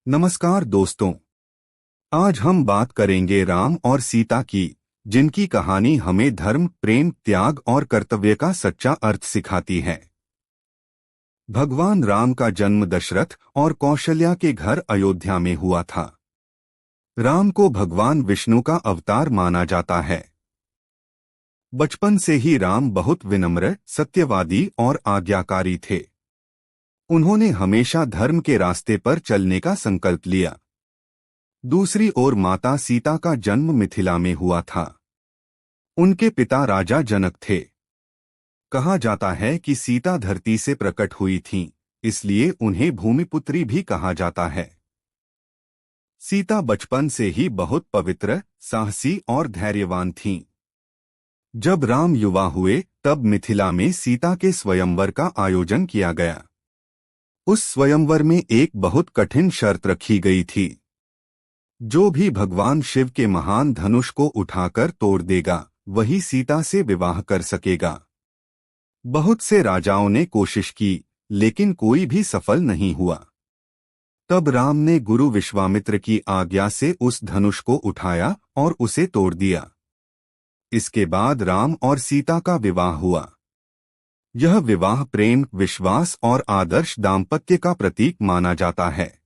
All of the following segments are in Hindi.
नमस्कार दोस्तों। आज हम बात करेंगे राम और सीता की, जिनकी कहानी हमें धर्म, प्रेम, त्याग और कर्तव्य का सच्चा अर्थ सिखाती है। भगवान राम का जन्म दशरथ और कौशल्या के घर अयोध्या में हुआ था। राम को भगवान विष्णु का अवतार माना जाता है। बचपन से ही राम बहुत विनम्र, सत्यवादी और आज्ञाकारी थे। उन्होंने हमेशा धर्म के रास्ते पर चलने का संकल्प लिया। दूसरी ओर माता सीता का जन्म मिथिला में हुआ था। उनके पिता राजा जनक थे। कहा जाता है कि सीता धरती से प्रकट हुई थीं, इसलिए उन्हें भूमिपुत्री भी कहा जाता है। सीता बचपन से ही बहुत पवित्र, साहसी और धैर्यवान थीं। जब राम युवा हुए तब मिथिला में सीता के स्वयंवर का आयोजन किया गया। उस स्वयंवर में एक बहुत कठिन शर्त रखी गई थी। जो भी भगवान शिव के महान धनुष को उठाकर तोड़ देगा, वही सीता से विवाह कर सकेगा। बहुत से राजाओं ने कोशिश की, लेकिन कोई भी सफल नहीं हुआ। तब राम ने गुरु विश्वामित्र की आज्ञा से उस धनुष को उठाया और उसे तोड़ दिया। इसके बाद राम और सीता का विवाह हुआ। यह विवाह प्रेम, विश्वास और आदर्श दाम्पत्य का प्रतीक माना जाता है।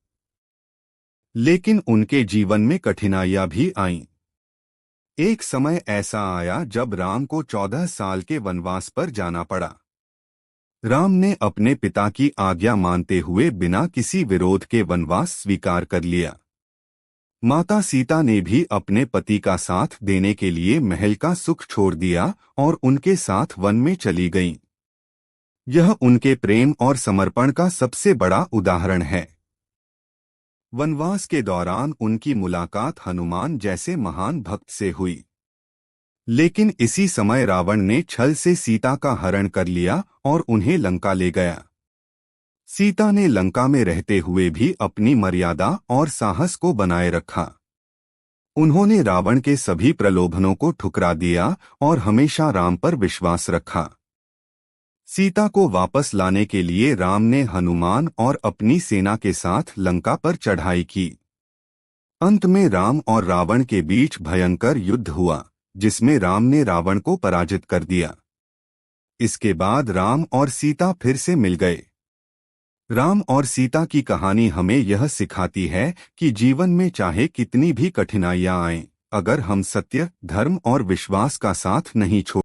लेकिन उनके जीवन में कठिनाइयां भी आईं। एक समय ऐसा आया जब राम को 14 साल के वनवास पर जाना पड़ा। राम ने अपने पिता की आज्ञा मानते हुए बिना किसी विरोध के वनवास स्वीकार कर लिया। माता सीता ने भी अपने पति का साथ देने के लिए महल का सुख छोड़ दिया और उनके साथ वन में चली गईं। यह उनके प्रेम और समर्पण का सबसे बड़ा उदाहरण है। वनवास के दौरान उनकी मुलाकात हनुमान जैसे महान भक्त से हुई। लेकिन इसी समय रावण ने छल से सीता का हरण कर लिया और उन्हें लंका ले गया। सीता ने लंका में रहते हुए भी अपनी मर्यादा और साहस को बनाए रखा। उन्होंने रावण के सभी प्रलोभनों को ठुकरा दिया और हमेशा राम पर विश्वास रखा। सीता को वापस लाने के लिए राम ने हनुमान और अपनी सेना के साथ लंका पर चढ़ाई की। अंत में राम और रावण के बीच भयंकर युद्ध हुआ, जिसमें राम ने रावण को पराजित कर दिया। इसके बाद राम और सीता फिर से मिल गए। राम और सीता की कहानी हमें यह सिखाती है कि जीवन में चाहे कितनी भी कठिनाइयां आएं, अगर हम सत्य, धर्म और विश्वास का साथ नहीं छोड़